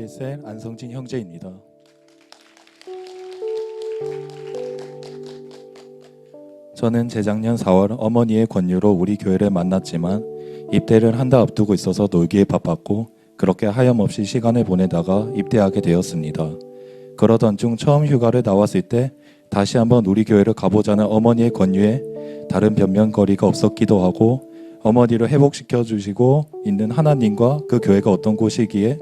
에피셀 안성진 형제입니다. 저는 재작년 4월 어머니의 권유로 우리 교회를 만났지만 입대를 한 달 앞두고 있어서 놀기에 바빴고 그렇게 하염없이 시간을 보내다가 입대하게 되었습니다. 그러던 중 처음 휴가를 나왔을 때 다시 한번 우리 교회를 가보자는 어머니의 권유에 다른 변명거리가 없었기도 하고 어머니를 회복시켜 주시고 있는 하나님과 그 교회가 어떤 곳이기에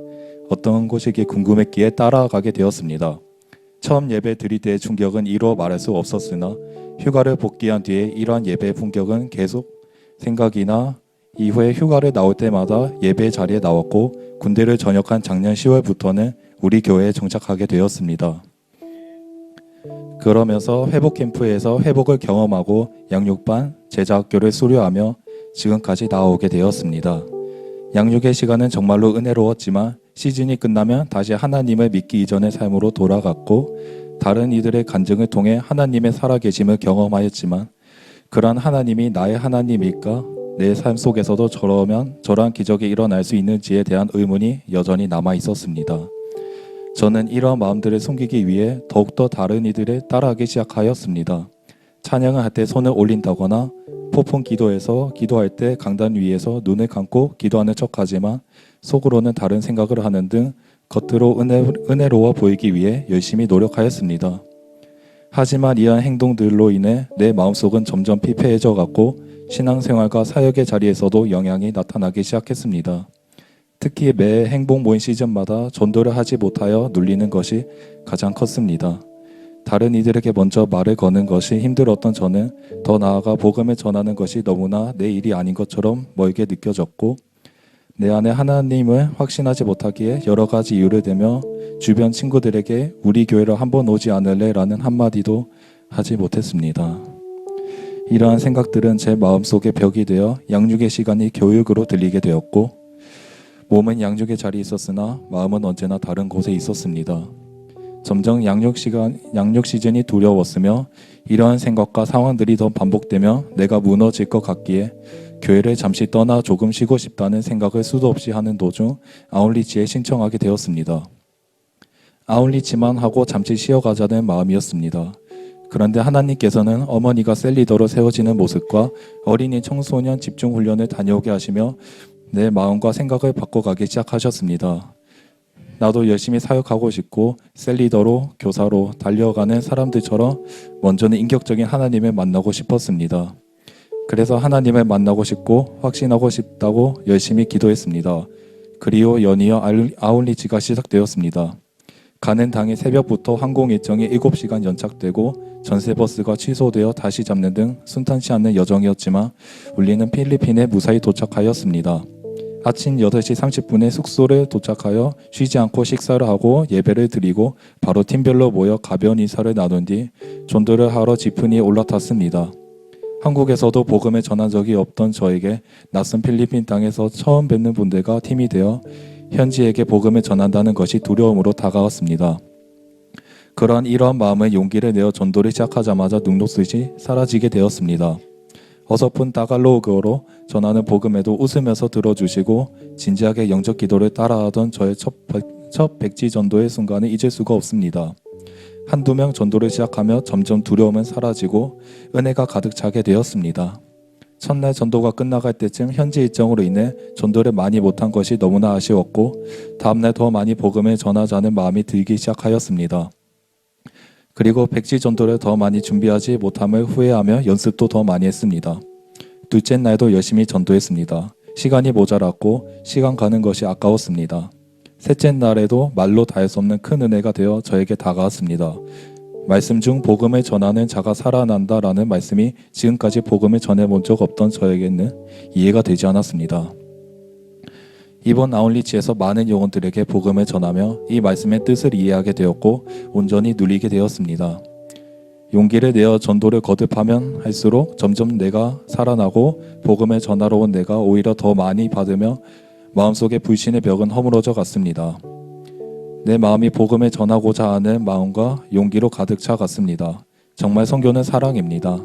궁금했기에 따라가게 되었습니다. 처음 예배 드릴 때의 충격은 이루 말할 수 없었으나 휴가를 복귀한 뒤에 이러한 예배의 품격은 계속 생각이나 이후에 휴가를 나올 때마다 예배 자리에 나왔고 군대를 전역한 작년 10월부터는 우리 교회에 정착하게 되었습니다. 그러면서 회복 캠프에서 회복을 경험하고 양육반, 제자학교를 수료하며 지금까지 나오게 되었습니다. 양육의 시간은 정말로 은혜로웠지만 시즌이 끝나면 다시 하나님을 믿기 이전의 삶으로 돌아갔고 다른 이들의 간증을 통해 하나님의 살아계심을 경험하였지만 그러한 하나님이 나의 하나님일까? 내 삶 속에서도 저러한 기적이 일어날 수 있는지에 대한 의문이 여전히 남아 있었습니다. 저는 이러한 마음들을 숨기기 위해 더욱더 다른 이들을 따라하기 시작하였습니다. 찬양을 할 때 손을 올린다거나 폭풍 기도에서 기도할 때 강단 위에서 눈을 감고 기도하는 척하지만 속으로는 다른 생각을 하는 등 겉으로 은혜로워 보이기 위해 열심히 노력하였습니다. 하지만 이러한 행동들로 인해 내 마음속은 점점 피폐해져 갔고 신앙생활과 사역의 자리에서도 영향이 나타나기 시작했습니다. 특히 매 행복 모임 시즌마다 전도를 하지 못하여 눌리는 것이 가장 컸습니다. 다른 이들에게 먼저 말을 거는 것이 힘들었던 저는 더 나아가 복음을 전하는 것이 너무나 내 일이 아닌 것처럼 멀게 느껴졌고 내 안에 하나님을 확신하지 못하기에 여러 가지 이유를 대며 주변 친구들에게 우리 교회로 한번 오지 않을래? 라는 한마디도 하지 못했습니다. 이러한 생각들은 제 마음속에 벽이 되어 양육의 시간이 교육으로 들리게 되었고 몸은 양육의 자리에 있었으나 마음은 언제나 다른 곳에 있었습니다. 점점 양육 시즌이 두려웠으며 이러한 생각과 상황들이 더 반복되며 내가 무너질 것 같기에 교회를 잠시 떠나 조금 쉬고 싶다는 생각을 수도 없이 하는 도중 아울리치에 신청하게 되었습니다. 아울리치만 하고 잠시 쉬어가자는 마음이었습니다. 그런데 하나님께서는 어머니가 셀리더로 세워지는 모습과 어린이 청소년 집중훈련을 다녀오게 하시며 내 마음과 생각을 바꿔가기 시작하셨습니다. 나도 열심히 사역하고 싶고 셀리더로 교사로 달려가는 사람들처럼 먼저는 인격적인 하나님을 만나고 싶었습니다. 그래서 하나님을 만나고 싶고 확신하고 싶다고 열심히 기도했습니다. 그리고 연이어 아울리치가 시작되었습니다. 가는 당일 새벽부터 항공 일정이 7시간 연착되고 전세버스가 취소되어 다시 잡는 등 순탄치 않는 여정이었지만 우리는 필리핀에 무사히 도착하였습니다. 아침 8시 30분에 숙소를 도착하여 쉬지 않고 식사를 하고 예배를 드리고 바로 팀별로 모여 가벼운 인사를 나눈 뒤 전도를 하러 지프니에 올라탔습니다. 한국에서도 복음을 전한 적이 없던 저에게 낯선 필리핀 땅에서 처음 뵙는 분들과 팀이 되어 현지에게 복음을 전한다는 것이 두려움으로 다가왔습니다. 이러한 마음의 용기를 내어 전도를 시작하자마자 눅눅듯이 사라지게 되었습니다. 어설픈 따갈로그어로 전하는 복음에도 웃으면서 들어주시고 진지하게 영적 기도를 따라하던 저의 첫 백지 전도의 순간을 잊을 수가 없습니다. 한두 명 전도를 시작하며 점점 두려움은 사라지고 은혜가 가득 차게 되었습니다. 첫날 전도가 끝나갈 때쯤 현지 일정으로 인해 전도를 많이 못한 것이 너무나 아쉬웠고 다음날 더 많이 복음을 전하자는 마음이 들기 시작하였습니다. 그리고 백지 전도를 더 많이 준비하지 못함을 후회하며 연습도 더 많이 했습니다. 둘째 날도 열심히 전도했습니다. 시간이 모자랐고 시간 가는 것이 아까웠습니다. 셋째 날에도 말로 다 할 수 없는 큰 은혜가 되어 저에게 다가왔습니다. 말씀 중 복음을 전하는 자가 살아난다라는 말씀이 지금까지 복음을 전해본 적 없던 저에게는 이해가 되지 않았습니다. 이번 아울리치에서 많은 영혼들에게 복음을 전하며 이 말씀의 뜻을 이해하게 되었고 온전히 누리게 되었습니다. 용기를 내어 전도를 거듭하면 할수록 점점 내가 살아나고 복음을 전하러 온 내가 오히려 더 많이 받으며 마음속의 불신의 벽은 허물어져 갔습니다. 내 마음이 복음을 전하고자 하는 마음과 용기로 가득 차 갔습니다. 정말 선교는 사랑입니다.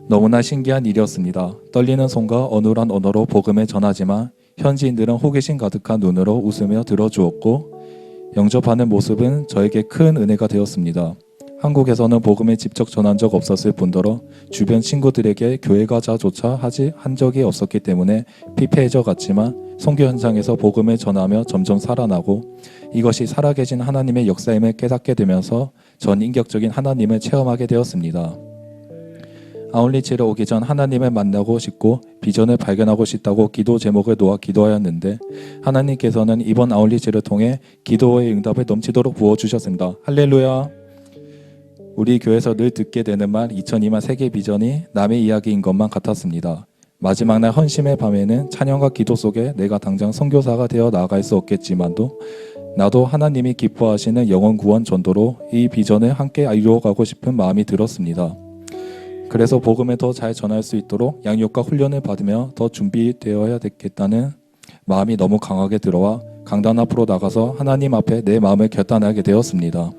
너무나 신기한 일이었습니다. 떨리는 손과 어눌한 언어로 복음을 전하지만 현지인들은 호기심 가득한 눈으로 웃으며 들어주었고 영접하는 모습은 저에게 큰 은혜가 되었습니다. 한국에서는 복음을 직접 전한 적 없었을 뿐더러 주변 친구들에게 교회 가자조차 한 적이 없었기 때문에 피폐해져 갔지만 선교 현장에서 복음을 전하며 점점 살아나고 이것이 살아계신 하나님의 역사임을 깨닫게 되면서 전 인격적인 하나님을 체험하게 되었습니다. 아울리치를 오기 전 하나님을 만나고 싶고 비전을 발견하고 싶다고 기도 제목을 놓아 기도하였는데 하나님께서는 이번 아울리치를 통해 기도의 응답을 넘치도록 부어주셨습니다. 할렐루야. 우리 교회에서 늘 듣게 되는 말 2002만 세계 비전이 남의 이야기인 것만 같았습니다. 마지막 날 헌심의 밤에는 찬양과 기도 속에 내가 당장 선교사가 되어 나아갈 수 없겠지만도 나도 하나님이 기뻐하시는 영혼 구원 전도로 이 비전을 함께 이루어가고 싶은 마음이 들었습니다. 그래서 복음을 더 잘 전할 수 있도록 양육과 훈련을 받으며 더 준비되어야 되겠다는 마음이 너무 강하게 들어와 강단 앞으로 나가서 하나님 앞에 내 마음을 결단하게 되었습니다.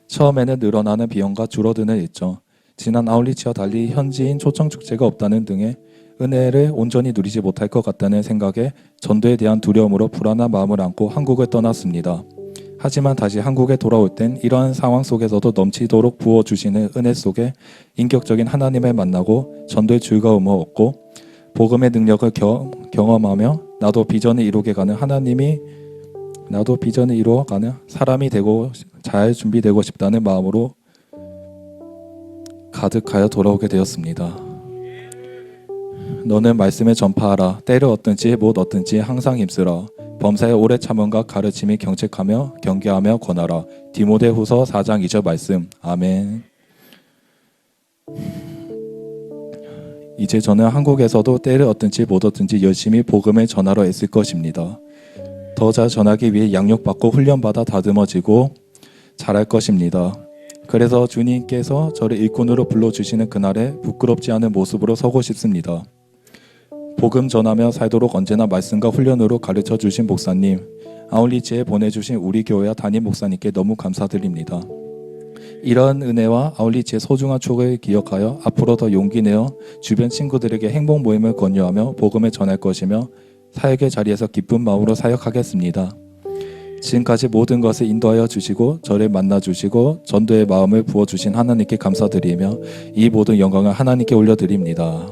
처음에는 늘어나는 비용과 줄어드는 일정, 지난 아울리치와 달리 현지인 초청 축제가 없다는 등의 은혜를 온전히 누리지 못할 것 같다는 생각에 전도에 대한 두려움으로 불안한 마음을 안고 한국을 떠났습니다. 하지만 다시 한국에 돌아올 땐 이러한 상황 속에서도 넘치도록 부어주시는 은혜 속에 인격적인 하나님을 만나고 전도의 즐거움을 얻고 복음의 능력을 경험하며 나도 비전을 이루어가는 사람이 되고 잘 준비되고 싶다는 마음으로 가득하여 돌아오게 되었습니다. 너는 말씀을 전파하라. 때를 얻든지 못 얻든지 항상 힘쓰라. 범사의 오래 참음과 가르침이 경책하며 경계하며 권하라. 디모데후서 4장 2절 말씀. 아멘. 이제 저는 한국에서도 때를 얻든지 못 얻든지 열심히 복음을 전하러 애쓸 것입니다. 더 잘 전하기 위해 양육받고 훈련받아 다듬어지고 잘할 것입니다. 그래서 주님께서 저를 일꾼으로 불러주시는 그날에 부끄럽지 않은 모습으로 서고 싶습니다. 복음 전하며 살도록 언제나 말씀과 훈련으로 가르쳐 주신 목사님, 아울리치에 보내주신 우리 교회와 담임 목사님께 너무 감사드립니다. 이런 은혜와 아울리치의 소중한 추억을 기억하여 앞으로 더 용기 내어 주변 친구들에게 행복 모임을 권유하며 복음을 전할 것이며 사역의 자리에서 기쁜 마음으로 사역하겠습니다. 지금까지 모든 것을 인도하여 주시고 저를 만나 주시고 전도의 마음을 부어주신 하나님께 감사드리며 이 모든 영광을 하나님께 올려드립니다.